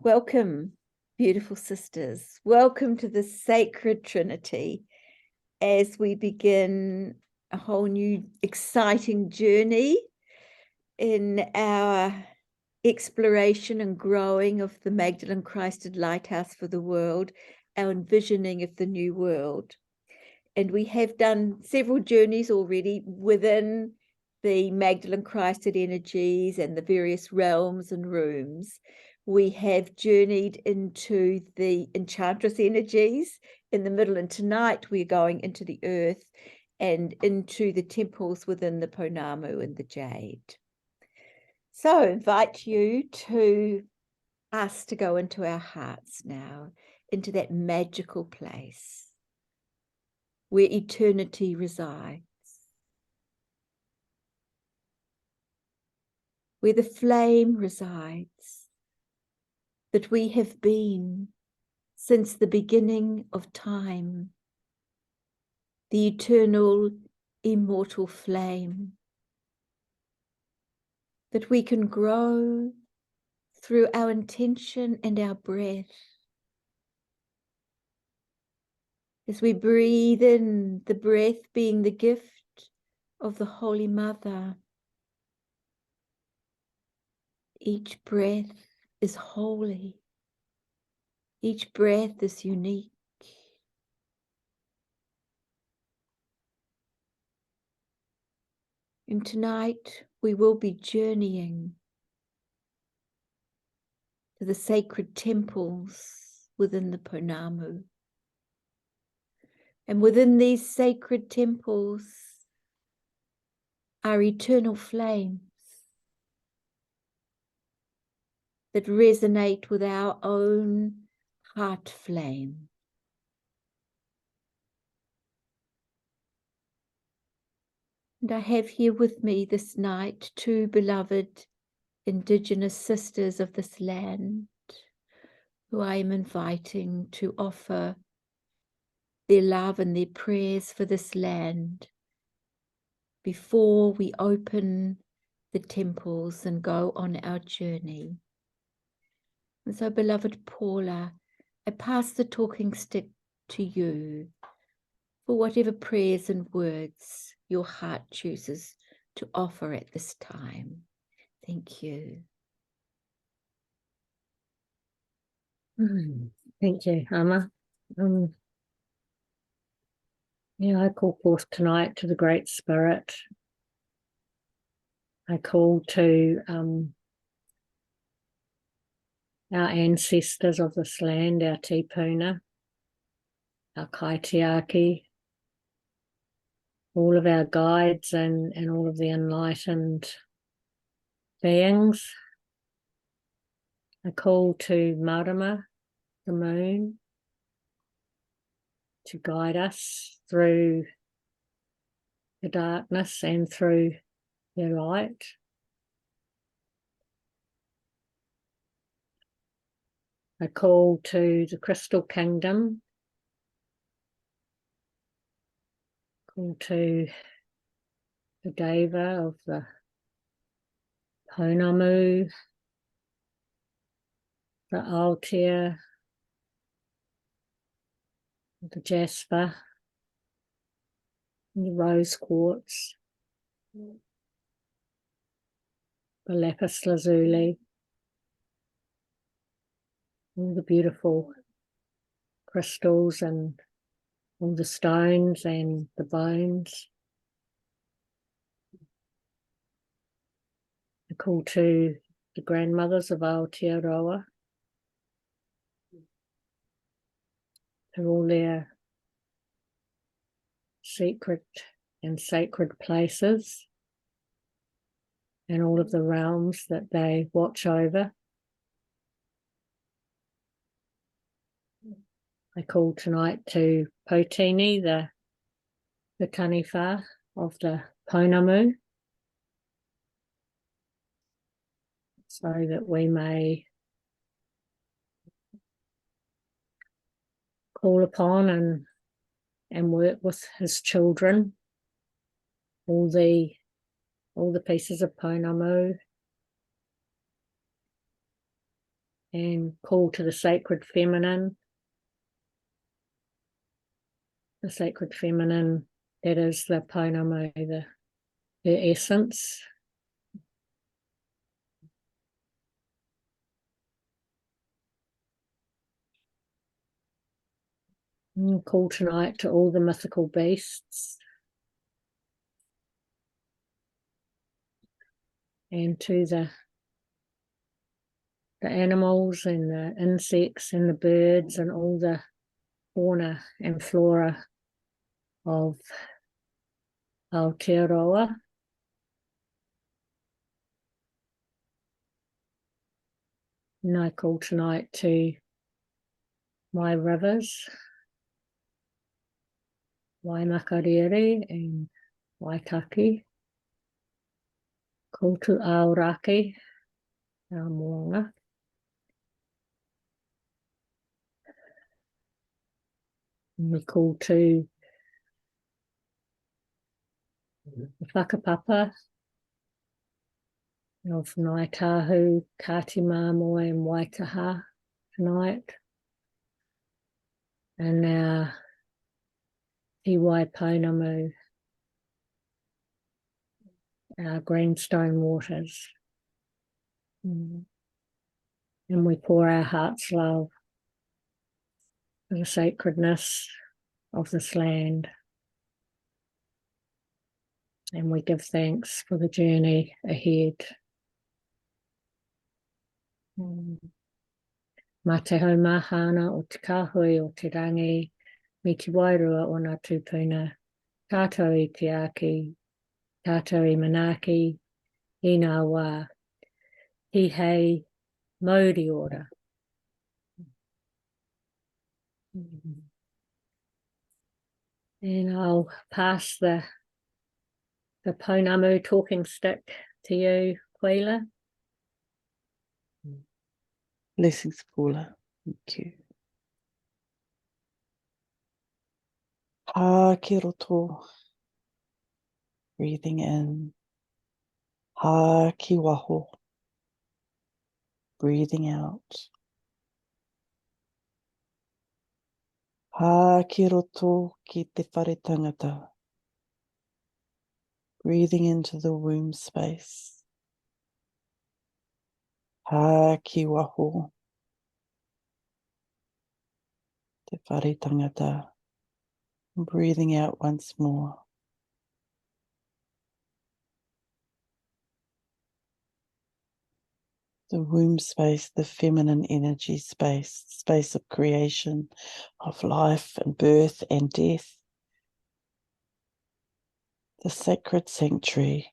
Welcome, beautiful sisters. Welcome to the Sacred Trinity as we begin a whole new exciting journey in our exploration and growing of the Magdalene Christed Lighthouse for the world, our envisioning of the new world. And we have done several journeys already within the Magdalene Christed energies and the various realms and rooms. We have journeyed into the enchantress energies in the middle, and tonight we're going into the earth and into the temples within the Pounamu and the jade. So I invite you to us to go into our hearts now, into that magical place where eternity resides, where the flame resides, that we have been since the beginning of time, the eternal, immortal flame, that we can grow through our intention and our breath. As we breathe in, the breath being the gift of the Holy Mother, each breath is holy. Each breath is unique. And tonight we will be journeying to the sacred temples within the Pounamu. And within these sacred temples are eternal flames that resonate with our own heart flame. And I have here with me this night two beloved Indigenous sisters of this land who I am inviting to offer their love and their prayers for this land before we open the temples and go on our journey. And so, beloved Paula, I pass the talking stick to you for whatever prayers and words your heart chooses to offer at this time. Thank you. Thank you, Amma. I call forth tonight to the Great Spirit. I call to our ancestors of this land, our Tipuna, our Kaitiaki, all of our guides and all of the enlightened beings. I call to Marama, the moon, to guide us through the darkness and through the light. I call to the Crystal Kingdom, call to the Deva of the Pounamu, the Aotea, the jasper, and the rose quartz, the lapis lazuli, all the beautiful crystals and all the stones and the bones. I call to the grandmothers of Aotearoa, to all their secret and sacred places and all of the realms that they watch over. I call tonight to Potini, the Kaniwha of the Pounamu, so that we may call upon and work with his children, all the pieces of Pounamu, and call to the sacred feminine. The sacred feminine, that is the Pounamu, the essence. And call tonight to all the mythical beasts and to the animals and the insects and the birds and all the fauna and flora of Aotearoa. And I call tonight to my rivers, Waimakariri and Waitaki. Call to Aoraki, our moanga. And we call to the whakapapa of Ngāi Tahu, Kati Māmoe and Waitaha tonight. And our Iwai Pounamu, our greenstone waters. And we pour our heart's love for the sacredness of this land. And we give thanks for the journey ahead. Mā te haumahana o te kahui o te rangi, me te wairua o ngā tūpuna, tātou i te aki, tātou i manaki, i ngā wā, hi hei mauri ora. And I'll pass the Pounamu talking stick to you, Quila. Blessings, Paula. Thank you. Ha ki roto. Breathing in. Ha ki waho. Breathing out. Ha ki roto ki te whare tangata. Breathing into the womb space. Ha ki waho. Te whare tangata. Breathing out once more. The womb space, the feminine energy space, space of creation, of life and birth and death. The sacred sanctuary.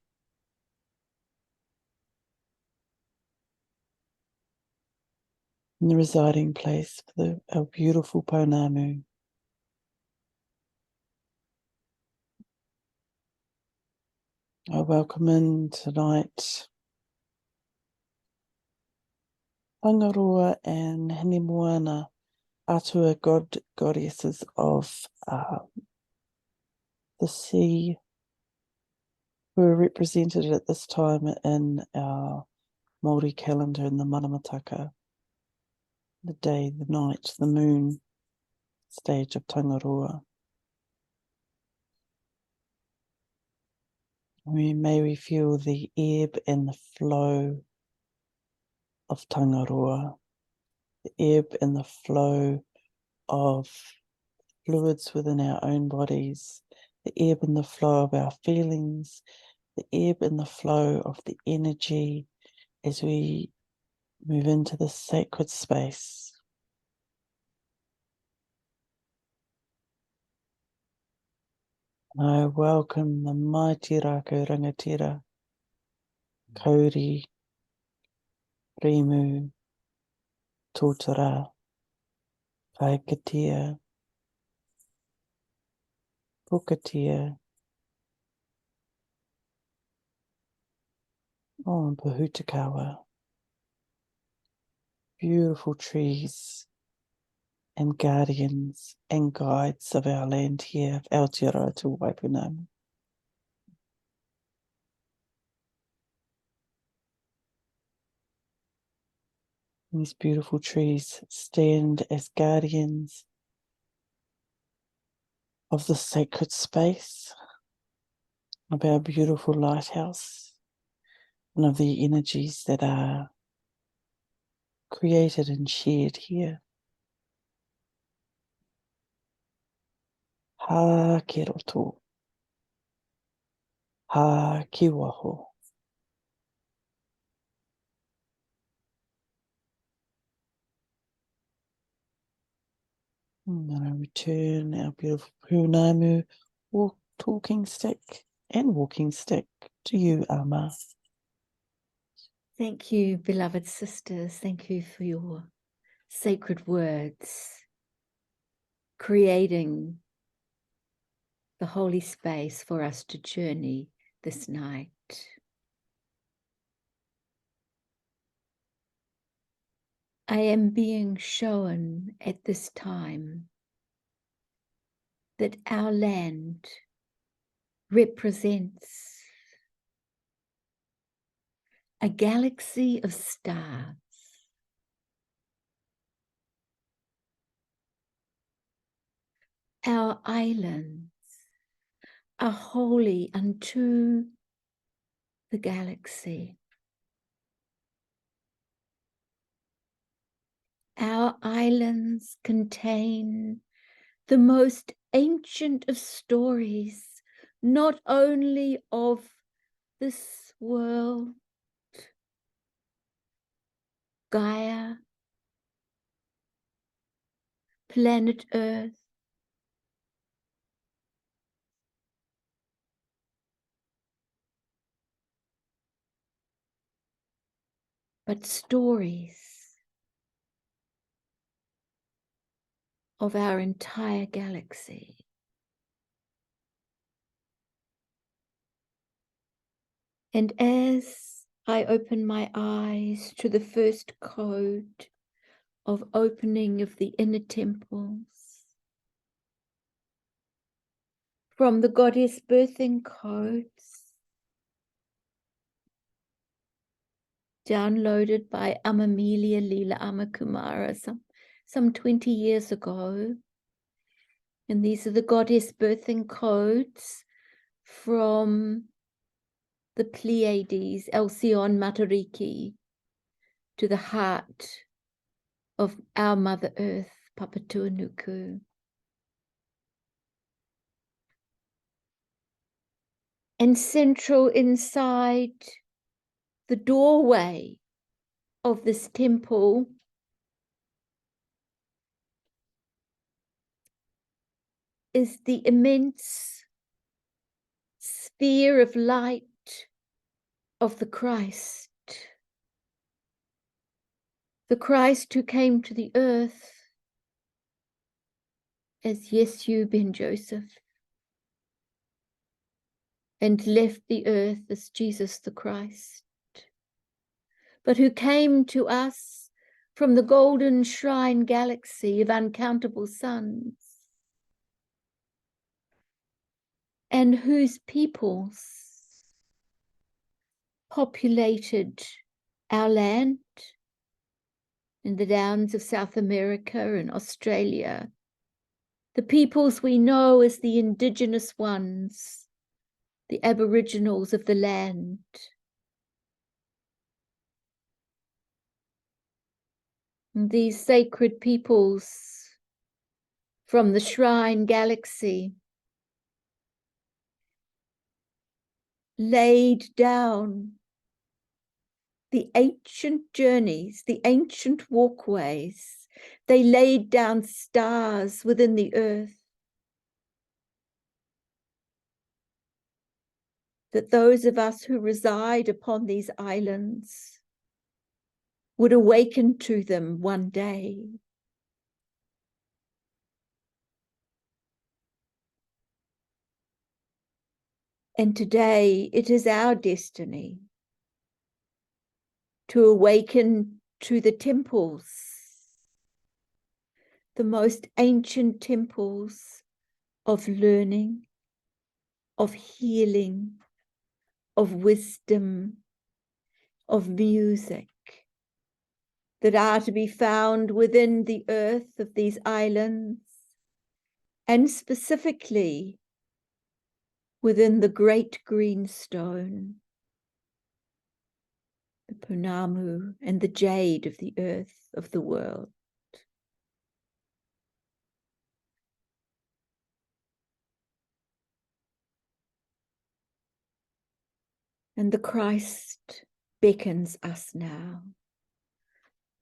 And the residing place for our beautiful Pounamu. I welcome in tonight Tangaroa and Hinemoana, Atua goddesses of the sea, who are represented at this time in our Māori calendar in the Manamataka, the day, the night, the moon stage of Tangaroa. May we feel the ebb and the flow of Tangaroa, the ebb and the flow of fluids within our own bodies, the ebb and the flow of our feelings, the ebb and the flow of the energy as we move into the sacred space. I welcome the mighty Rākau Rangatira, Kauri, Rimu, Tōtara, Kaikatia, Pukatia, and Pahutakawa. Beautiful trees and guardians and guides of our land here, of Aotearoa to Waipunam. These beautiful trees stand as guardians of the sacred space, of our beautiful lighthouse, and of the energies that are created and shared here. Ha ke roto, ha ki waho. And I return our beautiful Pounamu talking stick and walking stick to you, Ama. Thank you, beloved sisters. Thank you for your sacred words, creating the holy space for us to journey this night. I am being shown at this time that our land represents a galaxy of stars. Our islands are holy unto the galaxy. Our islands contain the most ancient of stories, not only of this world, Gaia, planet Earth, but stories of our entire galaxy. And as I open my eyes to the first code of opening of the inner temples, from the goddess birthing codes, downloaded by Amamelia Leela Amakumara some 20 years ago. And these are the goddess birthing codes from the Pleiades, Alcyon Matariki, to the heart of our Mother Earth, Papatuanuku. And central inside the doorway of this temple is the immense sphere of light of the Christ who came to the earth as Yesu ben Joseph and left the earth as Jesus the Christ, but who came to us from the golden shrine galaxy of uncountable suns, and whose peoples populated our land in the downs of South America and Australia, the peoples we know as the indigenous ones, the aboriginals of the land. And these sacred peoples from the shrine galaxy laid down the ancient journeys, the ancient walkways. They laid down stars within the earth, that those of us who reside upon these islands would awaken to them one day. And today it is our destiny to awaken to the temples, the most ancient temples of learning, of healing, of wisdom, of music, that are to be found within the earth of these islands, and specifically within the great green stone, the Pounamu and the jade of the earth of the world. And the Christ beckons us now.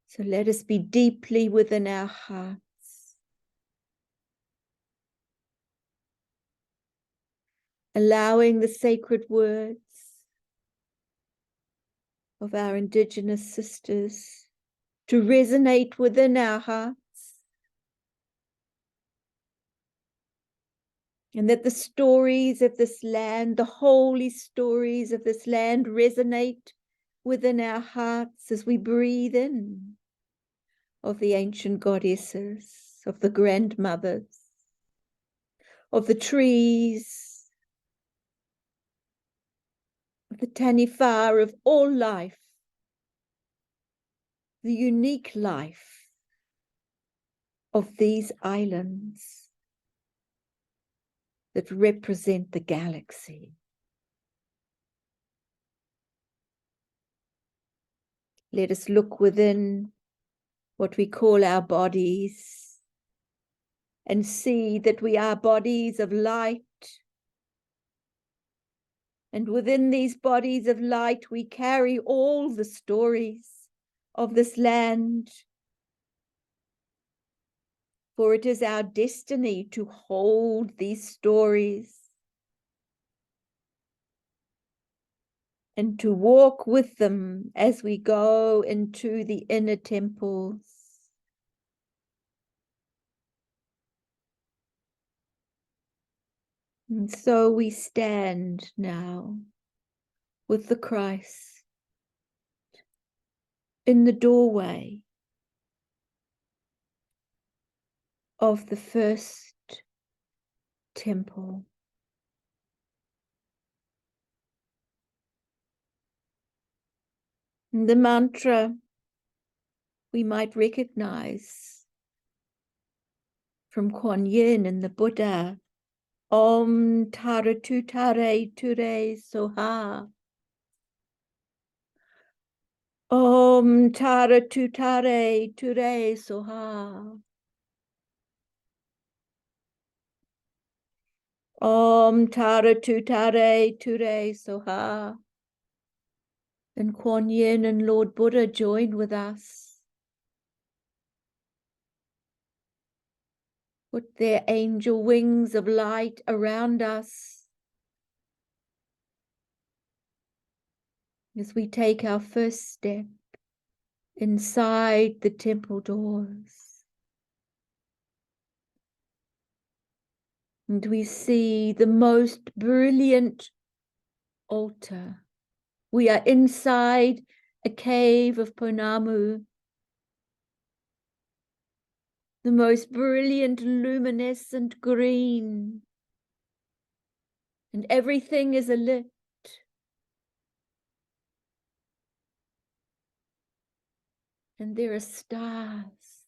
So let us be deeply within our hearts, allowing the sacred words of our Indigenous sisters to resonate within our hearts, and that the stories of this land, the holy stories of this land, resonate within our hearts as we breathe in of the ancient goddesses, of the grandmothers, of the trees, of the Tanifar, of all life, the unique life of these islands that represent the galaxy. Let us look within what we call our bodies and see that we are bodies of light. And within these bodies of light, we carry all the stories of this land. For it is our destiny to hold these stories and to walk with them as we go into the inner temples. And so we stand now with the Christ in the doorway of the first temple. And the mantra we might recognize from Kuan Yin and the Buddha, Om Tara Tutare Ture Soha. Om Tara Tutare Ture Soha. Om Tara Tutare Ture Soha. And Kuan Yin and Lord Buddha join with us. Put their angel wings of light around us as we take our first step inside the temple doors. And we see the most brilliant altar. We are inside a cave of Pounamu, the most brilliant luminescent green, and everything is alit. And there are stars.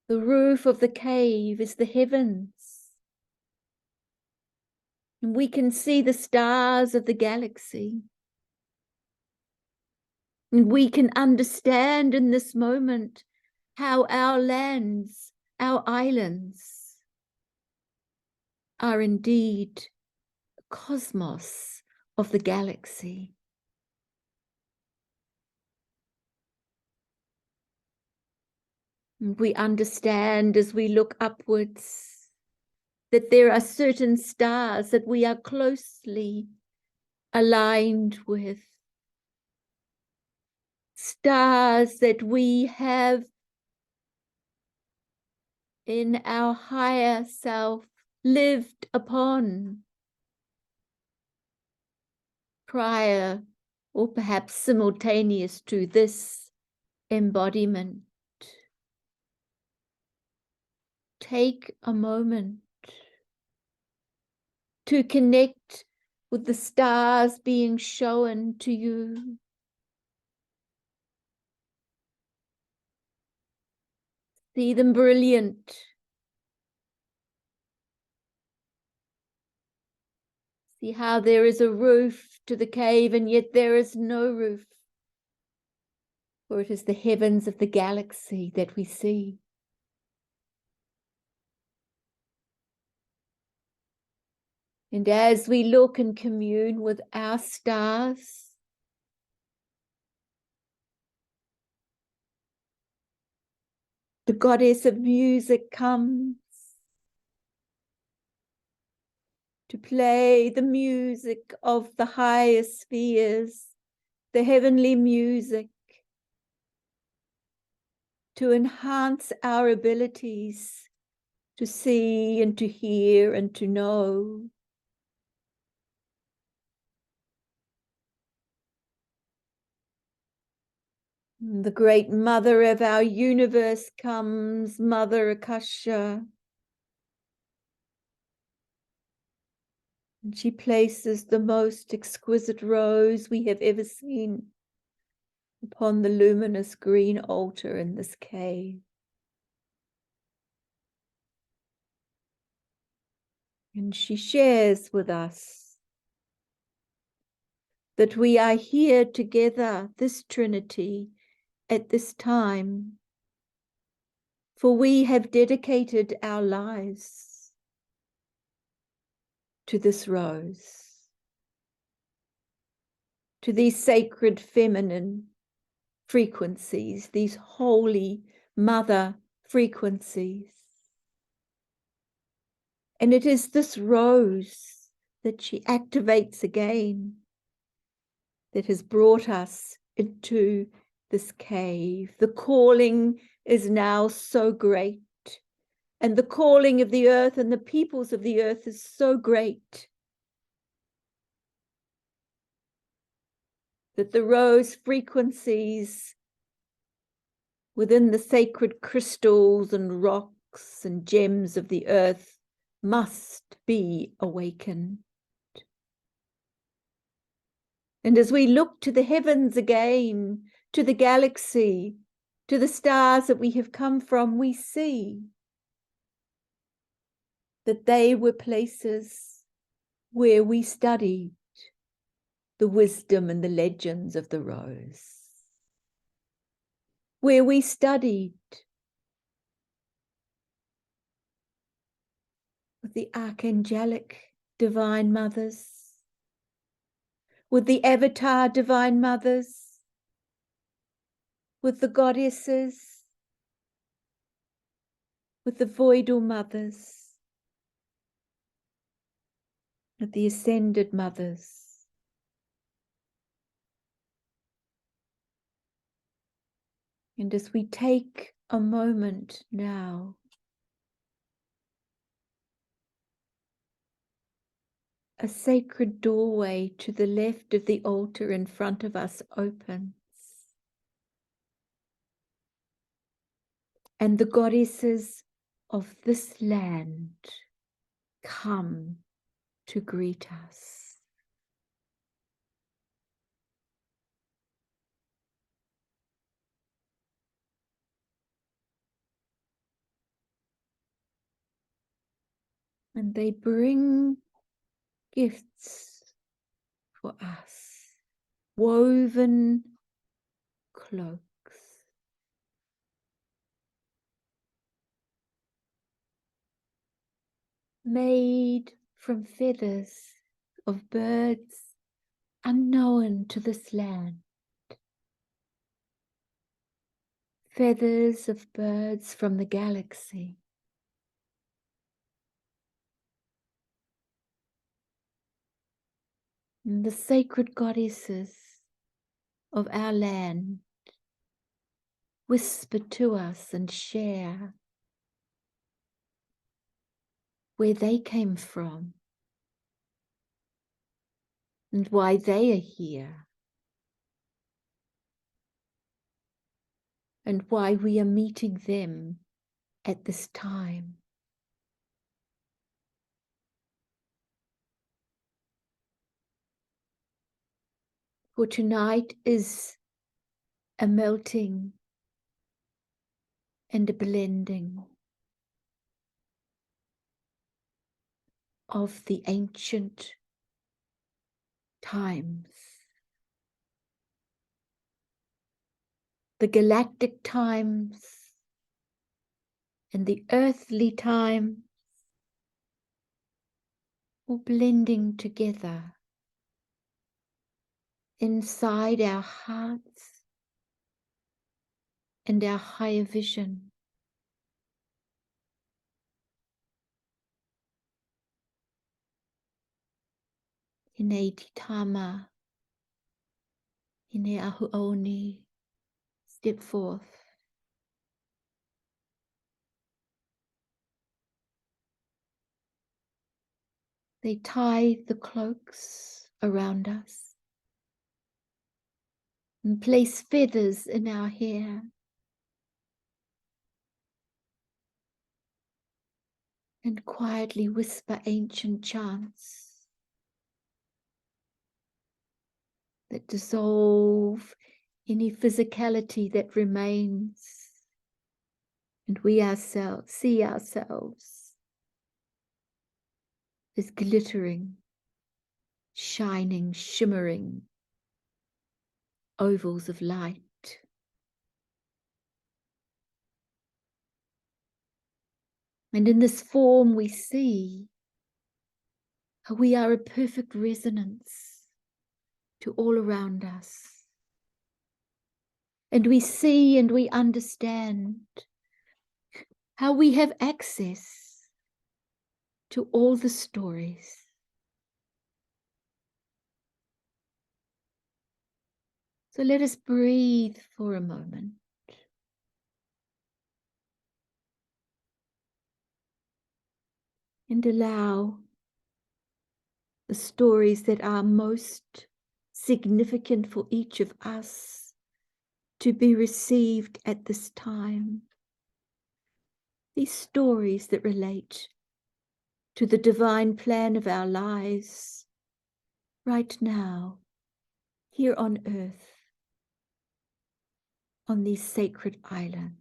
The roof of the cave is the heavens. And we can see the stars of the galaxy. And we can understand in this moment how our lands, our islands, are indeed a cosmos of the galaxy. And we understand as we look upwards that there are certain stars that we are closely aligned with. Stars that we have in our higher self lived upon prior or perhaps simultaneous to this embodiment. Take a moment to connect with the stars being shown to you. See them brilliant. See how there is a roof to the cave, and yet there is no roof. For it is the heavens of the galaxy that we see. And as we look and commune with our stars, the goddess of music comes to play the music of the higher spheres, the heavenly music, to enhance our abilities to see and to hear and to know. The great mother of our universe comes, Mother Akasha. And she places the most exquisite rose we have ever seen upon the luminous green altar in this cave. And she shares with us that we are here together, this Trinity, at this time, for we have dedicated our lives to this rose, to these sacred feminine frequencies, these holy mother frequencies. And it is this rose that she activates again that has brought us into this cave. The calling is now so great, and the calling of the earth and the peoples of the earth is so great that the rose frequencies within the sacred crystals and rocks and gems of the earth must be awakened. And as we look to the heavens again, to the galaxy, to the stars that we have come from, we see that they were places where we studied the wisdom and the legends of the rose, where we studied with the archangelic divine mothers, with the avatar divine mothers, with the goddesses, with the voidal mothers, with the ascended mothers. And as we take a moment now a sacred doorway to the left of the altar in front of us opens. And the goddesses of this land come to greet us. And they bring gifts for us, woven cloaks, made from feathers of birds unknown to this land. Feathers of birds from the galaxy. And the sacred goddesses of our land whisper to us and share where they came from and why they are here and why we are meeting them at this time. For tonight is a melting and a blending of the ancient times, the galactic times and the earthly time, all blending together inside our hearts and our higher vision. Ine titama, ine ahuoni, step forth. They tie the cloaks around us and place feathers in our hair. And quietly whisper ancient chants that dissolve any physicality that remains. And we ourselves see ourselves as glittering, shining, shimmering ovals of light. And in this form we see how we are a perfect resonance to all around us. And we see and we understand how we have access to all the stories. So let us breathe for a moment. And allow the stories that are most significant for each of us to be received at this time. These stories that relate to the divine plan of our lives right now, here on earth, on these sacred islands.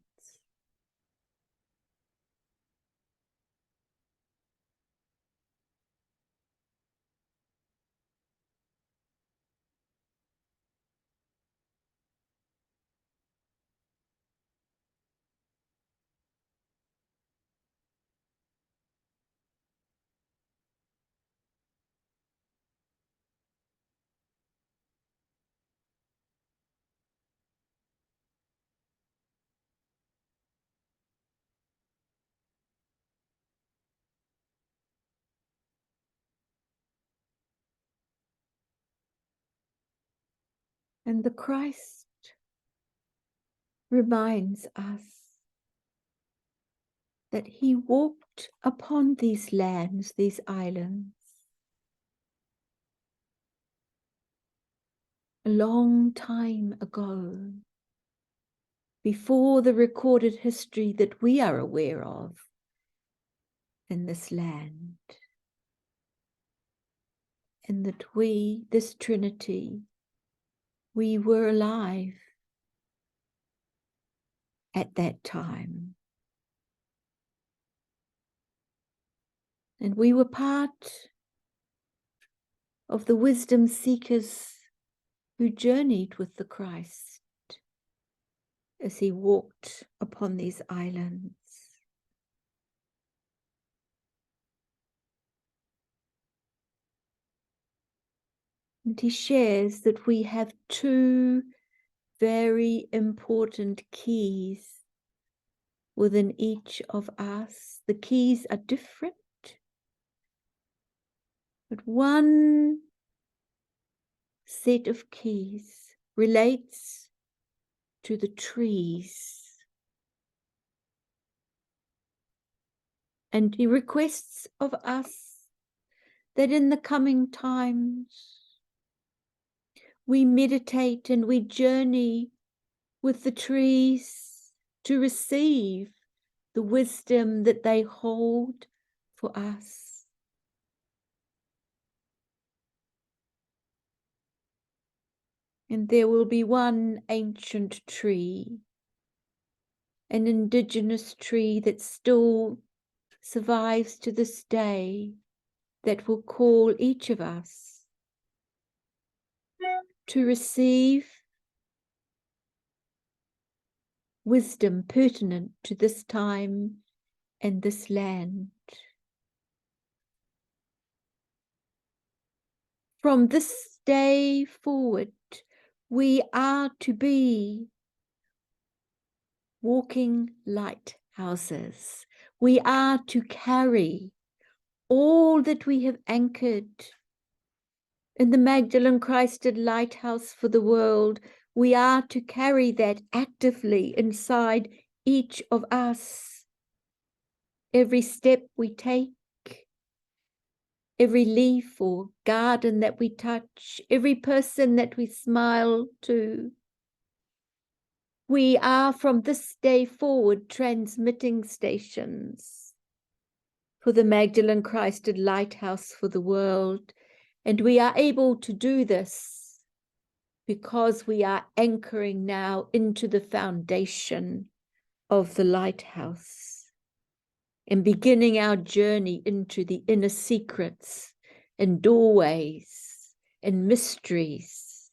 And the Christ reminds us that he walked upon these lands, these islands, a long time ago, before the recorded history that we are aware of in this land. And that we, this Trinity, we were alive at that time. And we were part of the wisdom seekers who journeyed with the Christ as he walked upon these islands. And he shares that we have two very important keys within each of us. The keys are different, but one set of keys relates to the trees. And he requests of us that in the coming times we meditate and we journey with the trees to receive the wisdom that they hold for us. And there will be one ancient tree an indigenous tree that still survives to this day, that will call each of us to receive wisdom pertinent to this time and this land. From this day forward, we are to be walking lighthouses. We are to carry all that we have anchored in the Magdalene Christed Lighthouse for the world. We are to carry that actively inside each of us. Every step we take, every leaf or garden that we touch, every person that we smile to. We are from this day forward transmitting stations for the Magdalene Christed Lighthouse for the world. And we are able to do this because we are anchoring now into the foundation of the lighthouse and beginning our journey into the inner secrets and doorways and mysteries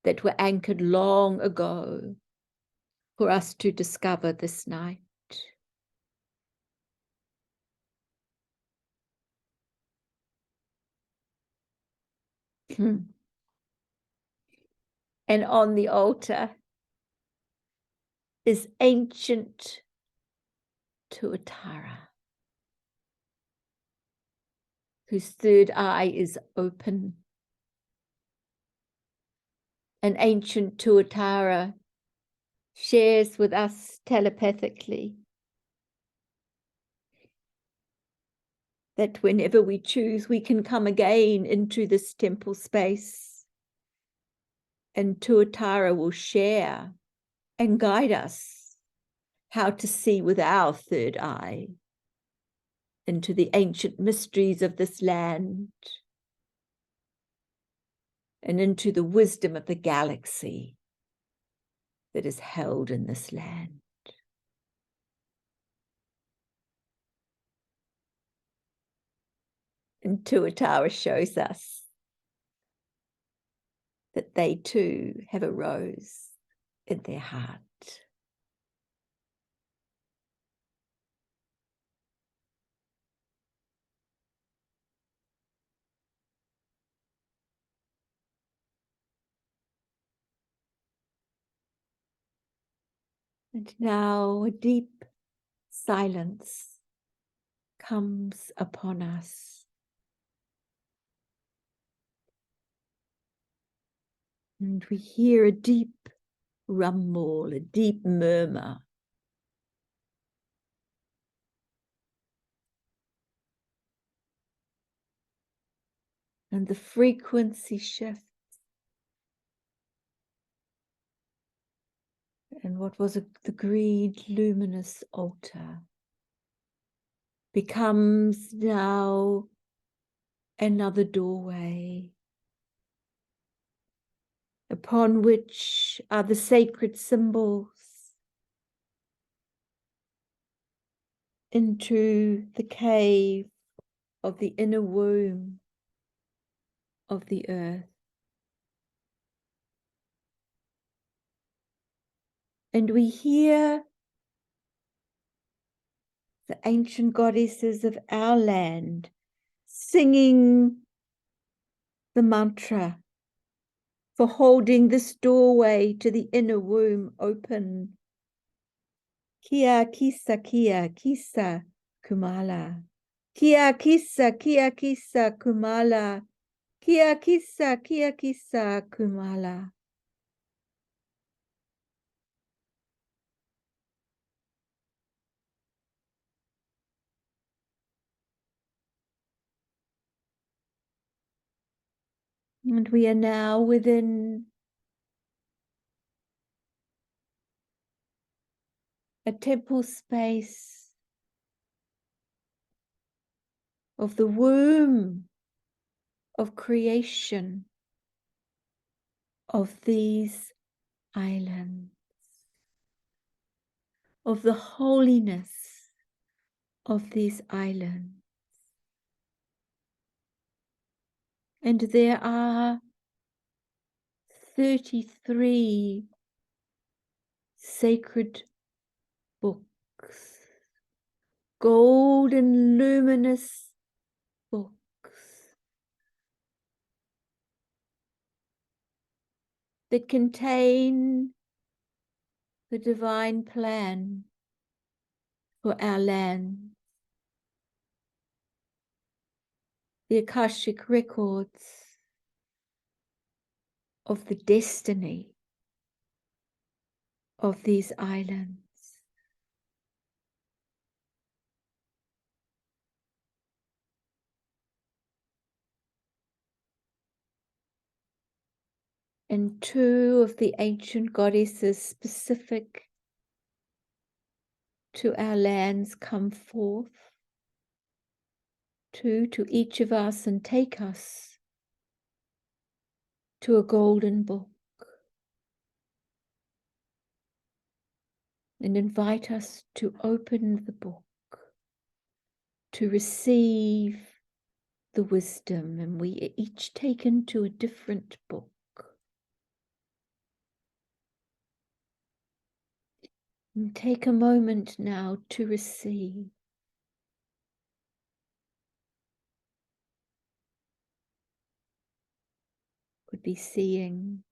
that were anchored long ago for us to discover this night. And on the altar is ancient Tuatara, whose third eye is open. And ancient Tuatara shares with us telepathically that whenever we choose, we can come again into this temple space, and Tuatara will share and guide us how to see with our third eye into the ancient mysteries of this land and into the wisdom of the galaxy that is held in this land. And Tuatara shows us that they too have a rose in their heart. And now a deep silence comes upon us. And we hear a deep rumble, a deep murmur. And the frequency shifts. And what was the green luminous altar becomes now another doorway, upon which are the sacred symbols into the cave of the inner womb of the earth. And we hear the ancient goddesses of our land singing the mantra for holding this doorway to the inner womb open. Kia kisa kumala. Kia kisa kumala. Kia kisa kumala. And we are now within a temple space of the womb of creation of these islands. of the holiness of these islands. And there are 33 sacred books, golden luminous books, that contain the divine plan for our land, the Akashic records of the destiny of these islands. And 2 of the ancient goddesses specific to our lands come forth, 2 to each of us, and take us to a golden book and invite us to open the book, to receive the wisdom. And we are each taken to a different book. And take a moment now to receive. Could be seeing,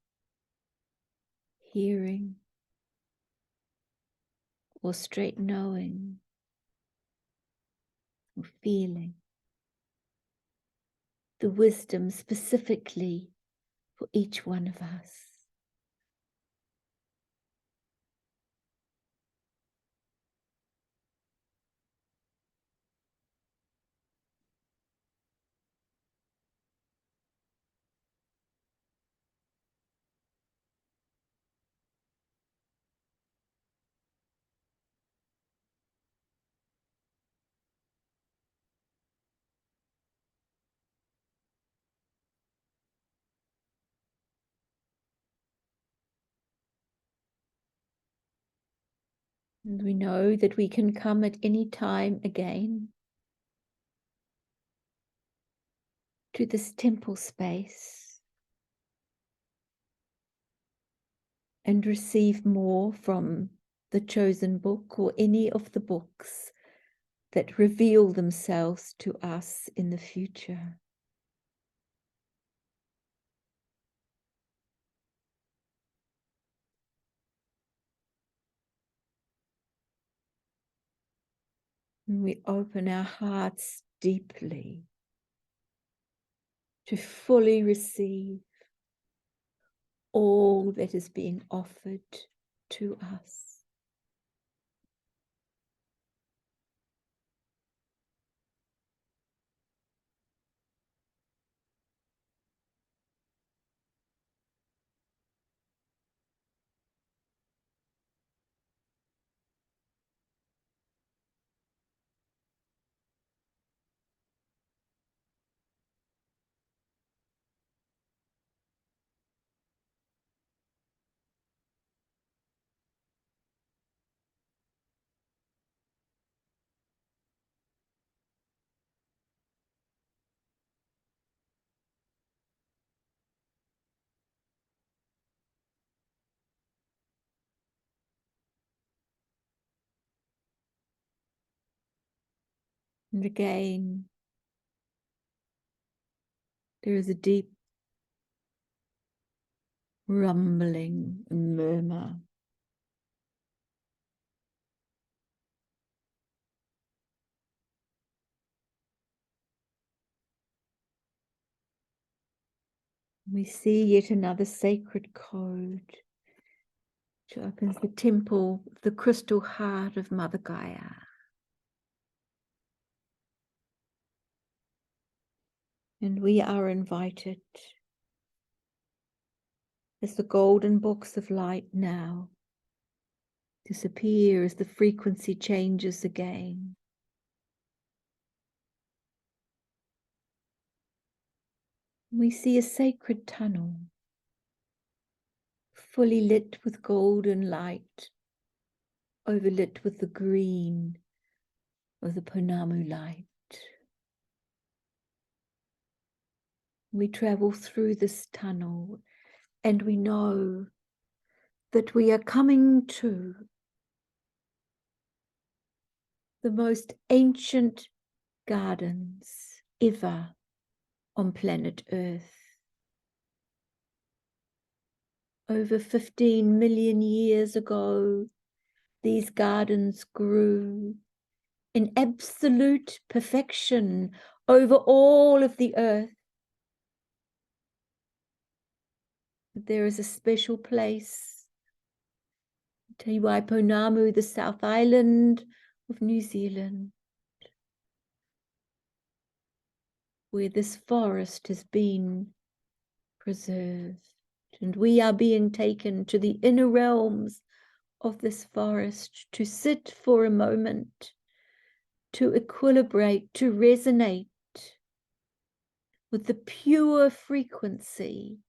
hearing, or straight knowing, or feeling the wisdom specifically for each one of us. And we know that we can come at any time again to this temple space and receive more from the chosen book or any of the books that reveal themselves to us in the future. And we open our hearts deeply to fully receive all that is being offered to us. And again, there is a deep rumbling and murmur. We see yet another sacred code which opens the temple, the crystal heart of Mother Gaia. And we are invited, as the golden books of light now disappear as the frequency changes again. We see a sacred tunnel, fully lit with golden light, overlit with the green of the Pounamu light. We travel through this tunnel and we know that we are coming to the most ancient gardens ever on planet Earth. Over 15 million years ago, these gardens grew in absolute perfection over all of the earth. There is a special place, Te Pounamu, the South Island of New Zealand, where this forest has been preserved. And we are being taken to the inner realms of this forest to sit for a moment, to equilibrate, to resonate with the pure frequency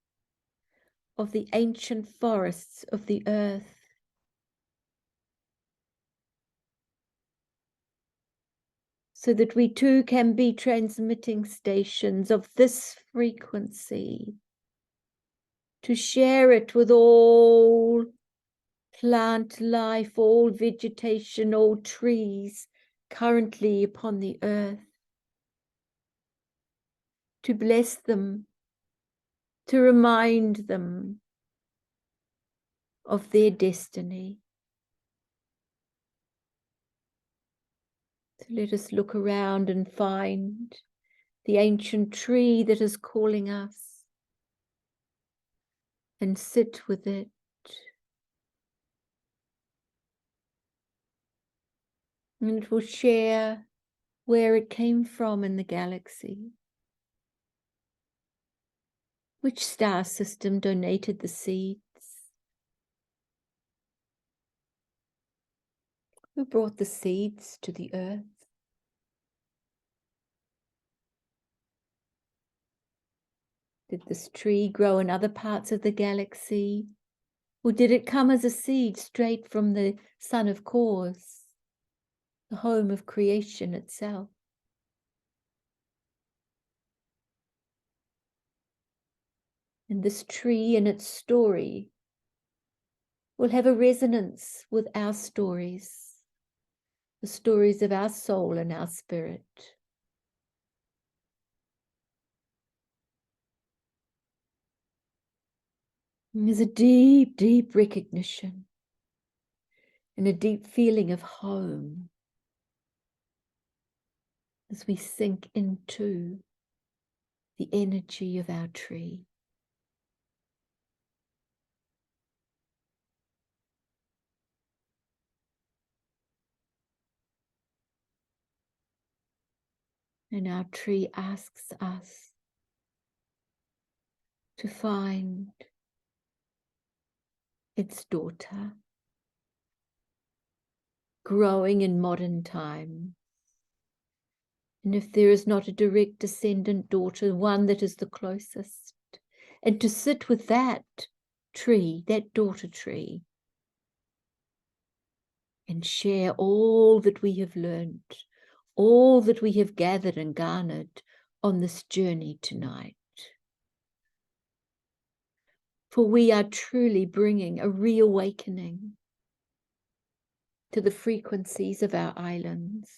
of the ancient forests of the earth. So that we too can be transmitting stations of this frequency, to share it with all plant life, all vegetation, all trees currently upon the earth, to bless them, to remind them of their destiny. So let us look around and find the ancient tree that is calling us and sit with it. And it will share where it came from in the galaxy, which star system donated the seeds, who brought the seeds to the earth. Did this tree grow in other parts of the galaxy? Or did it come as a seed straight from the Sun of Cause, the home of creation itself? And this tree and its story will have a resonance with our stories, the stories of our soul and our spirit. And there's a deep, deep recognition and a deep feeling of home as we sink into the energy of our tree. And our tree asks us to find its daughter, growing in modern time. And if there is not a direct descendant daughter, one that is the closest, and to sit with that tree, that daughter tree, and share all that we have learned, all that we have gathered and garnered on this journey tonight. For we are truly bringing a reawakening to the frequencies of our islands,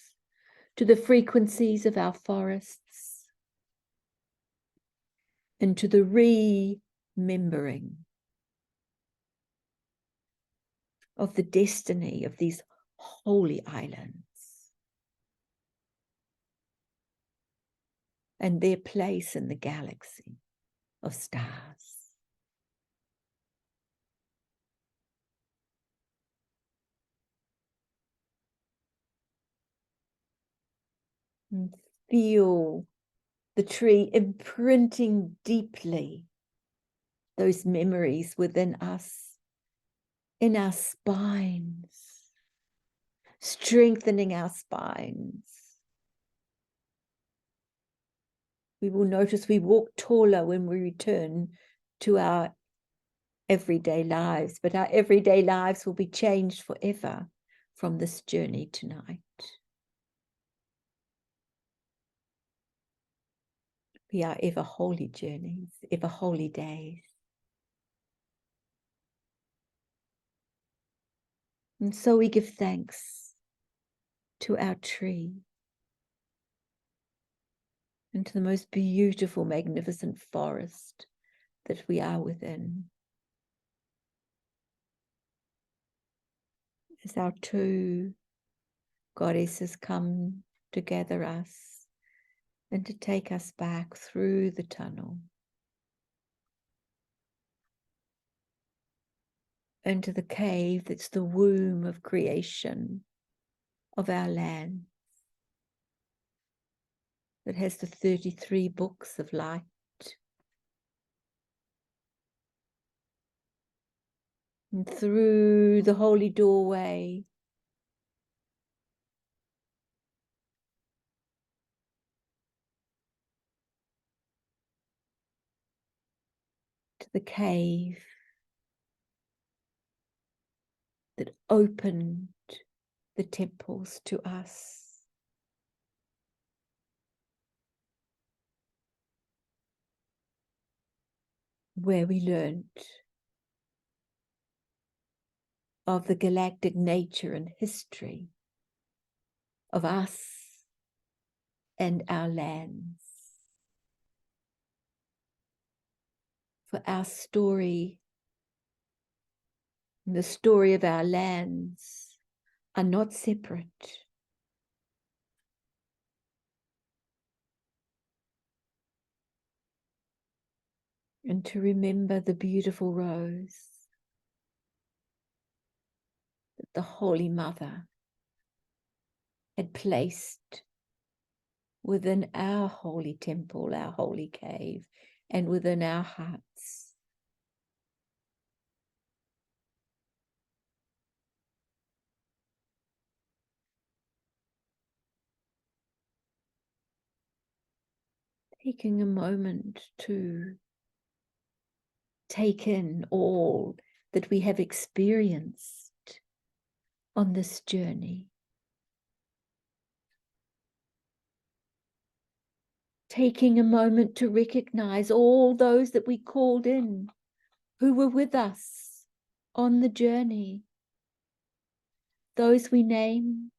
to the frequencies of our forests, and to the remembering of the destiny of these holy islands and their place in the galaxy of stars. And feel the tree imprinting deeply those memories within us, in our spines, strengthening our spines. We will notice we walk taller when we return to our everyday lives, but our everyday lives will be changed forever from this journey tonight. Be our ever holy journeys, ever holy days. And so we give thanks to our tree and to the most beautiful, magnificent forest that we are within. As our two goddesses come to gather us and to take us back through the tunnel into the cave that's the womb of creation of our land, that has the 33 books of light. And through the holy doorway, to the cave that opened the temples to us. Where we learned of the galactic nature and history of us and our lands. For our story and the story of our lands are not separate. And to remember the beautiful rose that the Holy Mother had placed within our holy temple, our holy cave, and within our hearts. Taking a moment to take in all that we have experienced on this journey. Taking a moment to recognize all those that we called in who were with us on the journey. Those we named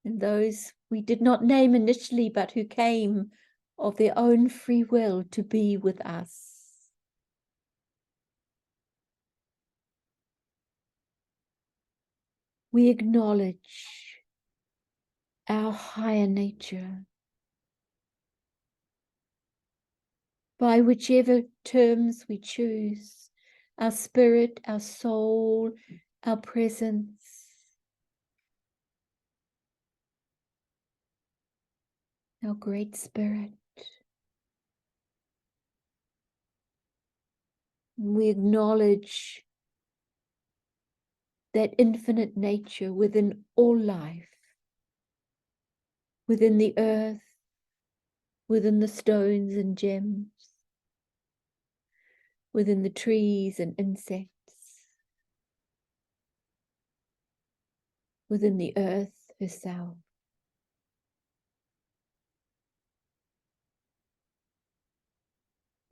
and those we did not name initially, but who came of their own free will to be with us. We acknowledge our higher nature by whichever terms we choose, our spirit, our soul, our presence. Our great spirit. We acknowledge that infinite nature within all life, within the earth, within the stones and gems, within the trees and insects, within the earth herself.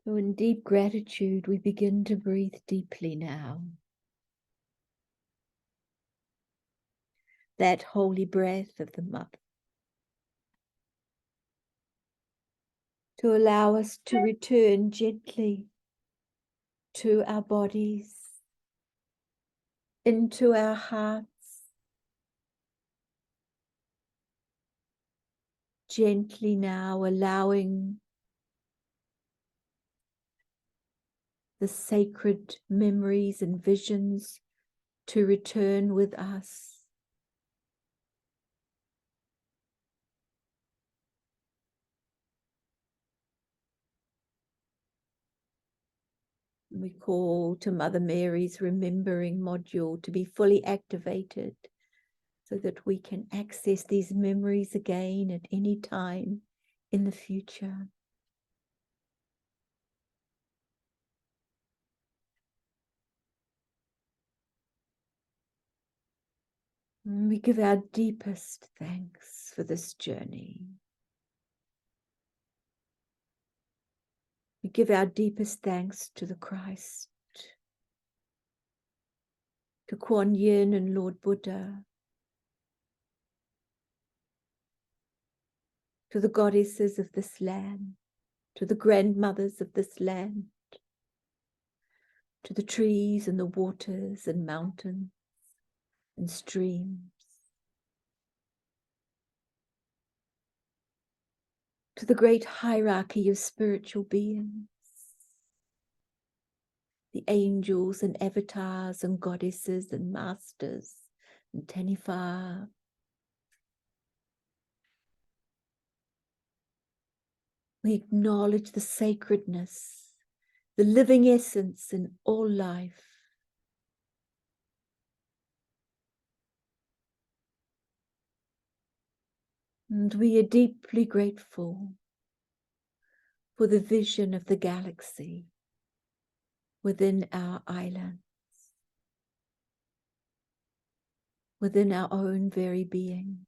So in deep gratitude, we begin to breathe deeply now. That holy breath of the Mother, to allow us to return gently to our bodies, into our hearts, gently now allowing the sacred memories and visions to return with us. We call to Mother Mary's remembering module to be fully activated so that we can access these memories again at any time in the future. And we give our deepest thanks for this journey. We give our deepest thanks to the Christ, to Kuan Yin and Lord Buddha, to the goddesses of this land, to the grandmothers of this land, to the trees and the waters and mountains and streams, to the great hierarchy of spiritual beings, the angels and avatars and goddesses and masters and Teniwha. We acknowledge the sacredness, the living essence in all life. And we are deeply grateful for the vision of the galaxy within our islands, within our own very being.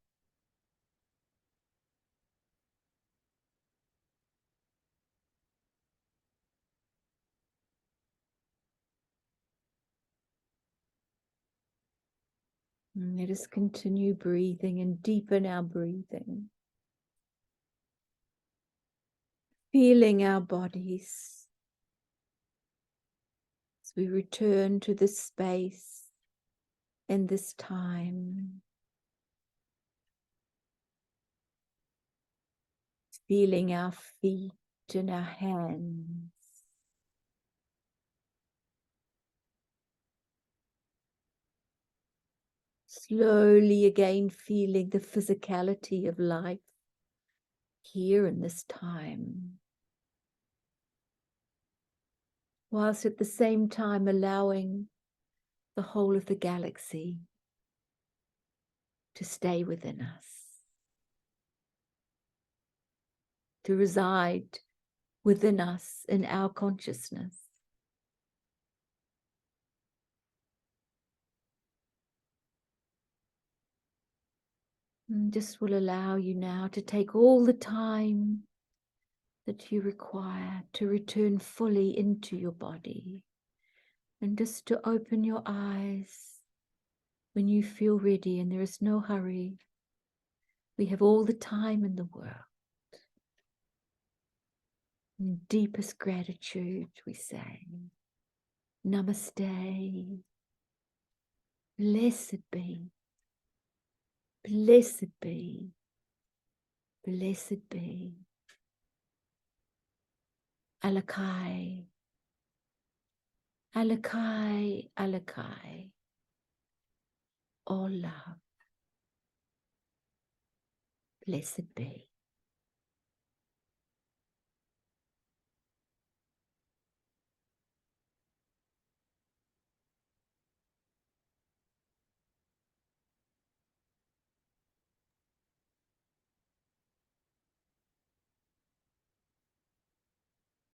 And let us continue breathing and deepen our breathing. Feeling our bodies as we return to this space and this time. Feeling our feet and our hands. Slowly again feeling the physicality of life here in this time, whilst at the same time allowing the whole of the galaxy to stay within us, to reside within us in our consciousness. And just will allow you now to take all the time that you require to return fully into your body, and just to open your eyes when you feel ready, and there is no hurry. We have all the time in the world. In deepest gratitude, we say, Namaste. Blessed be, blessed be, blessed be. Alakai, Alakai, Alakai. All love. Blessed be.